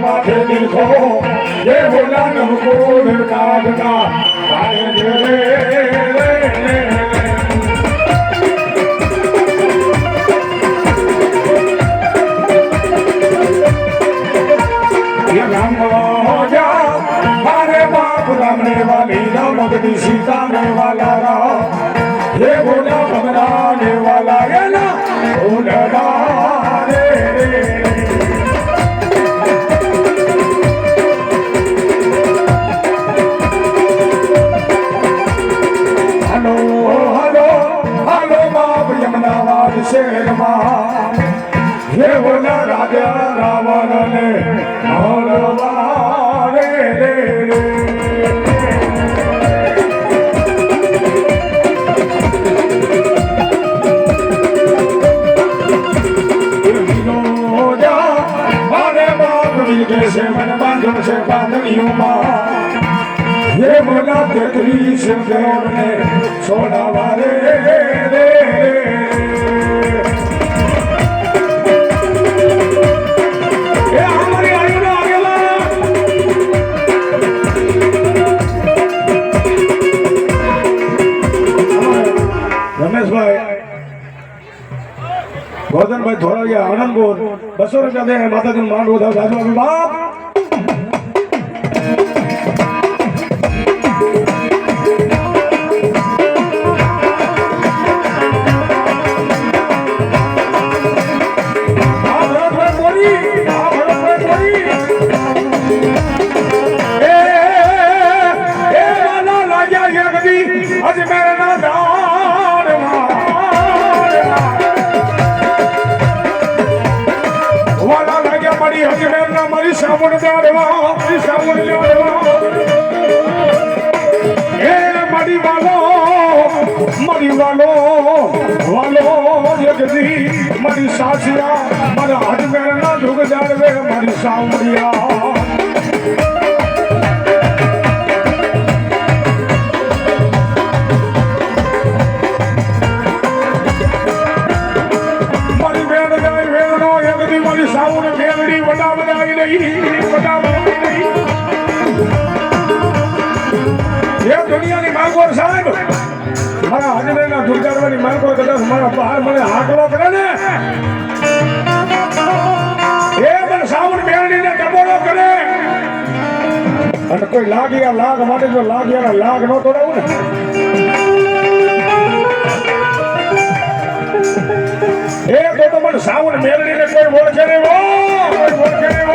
माथे देखो ये बोला हमको काटना ये राम जा मारे बाप रामने वाली राम की सीता ने वाला राम ये बोला भगवाने वाला ये ना बोला शेर ये बोला राजा रावण ने से मन बांधो से बांधनियों ये बोला तेतरी से देव ने सोना वाले गोवर्धन भाई थोड़ा ये आनंदपुर 200 रुपया दे माता जी मान उधर राजू बाप सावन जाड़वा सावन जाड़वा ए मड़ी वालो जगदी मड़ी सासिया मन हज मेरे ना झुक जाड़वे मड़ी सावरिया मड़ी वेद जाए वेदनो जगदी मड़ी सावन मेलड़ी वडा बनाई नहीं ये दुनिया की मांगो साहब मारा हजमे ना दुर्गारवानी मांगो कदाच मारा बहार મને હાકલો કરે ને એ પણ સાવન મેળડીને ટબોળો કરે અને કોઈ લાગ્યા લાગ માટે જો લાગ્યા લાગ નો તોડાવું ને એ તો મને સાવન મેળડીને કોઈ ઓળખે નહીં કોઈ ઓળખે નહીં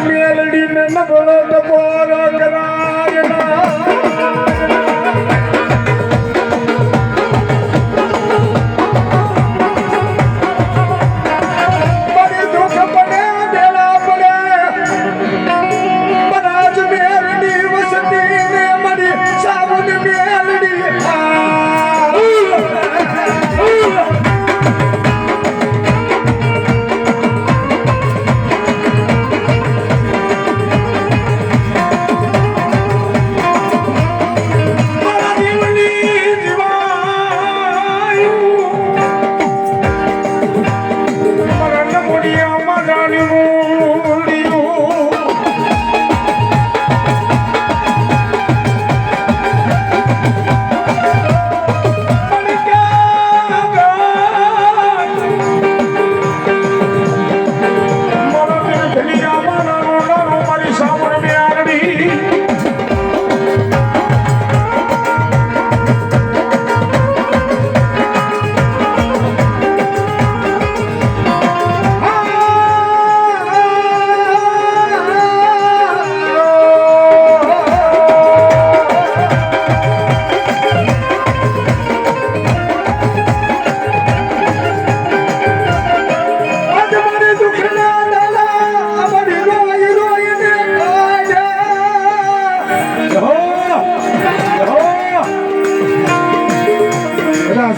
मेलड़ी ने न बोलो तो बोलो करा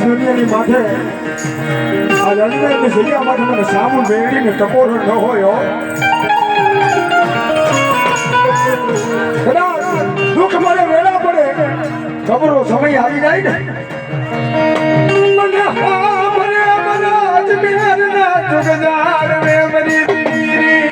દુનિયાની માથે આ રણવીરની જગ્યા માટે મને સાબુ મેળવીને ટકોરો ન હોય કદાચ દુઃખ મારે વેલા પડે ખબરો સમય આવી જાય ને મને અજમેર ના જુગજાર મે મરી દીરી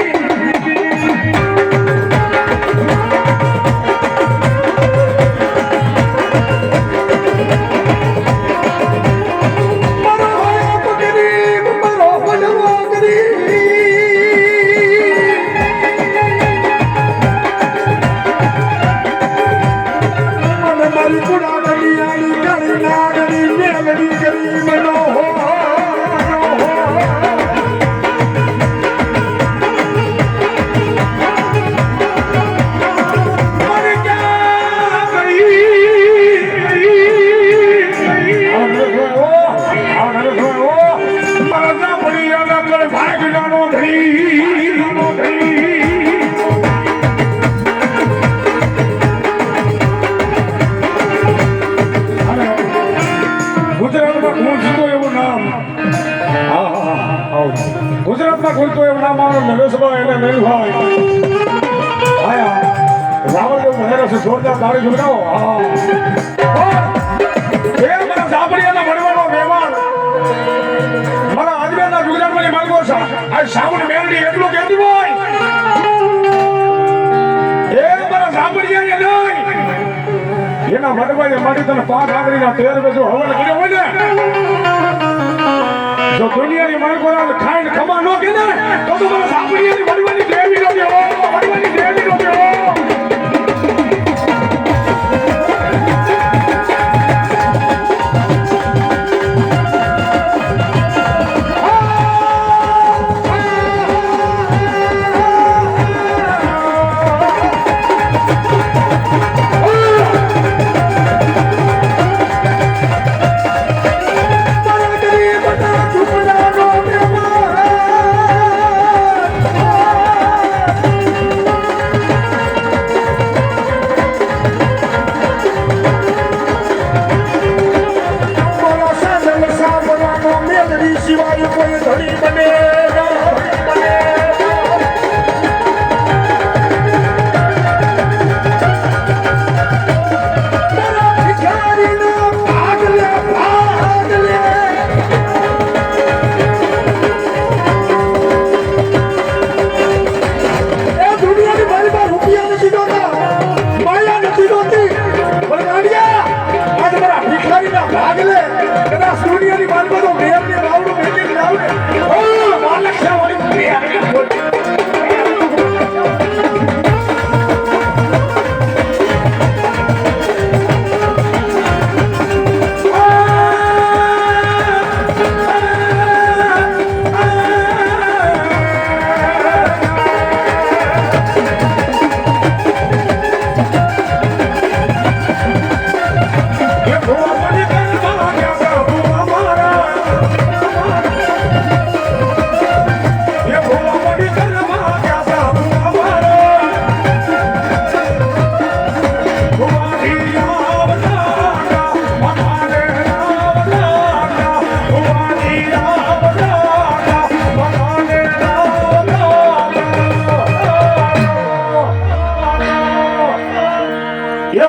ગુજરાતમાં કોઈ એવું નામ આવે નરેશભાઈ અને નરેશભાઈ આયા રાવણદેવ મહેરા છે જોરદાર તાળી ઝુલાવો એ મને સાંભળીયાના ભણવાનો મહેમાન મને આજમેરના ગુજરાતમાં માંગો છે આ સાવણ મેલડી એટલું કહેતી હોય એ મને સાંભળીયા નહીં એના મડભાઈ માટે તને 5 આંગળીના 13 જો હવન કર્યો હોય ને જો દુનિયાની માણસો ખાઈને ખમા ન કે ને તો મને સાંભળીએ વડવાની દેવી નો દેવો વડવાની દેવી નો દેવો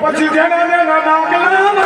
પછી જેના નાગલા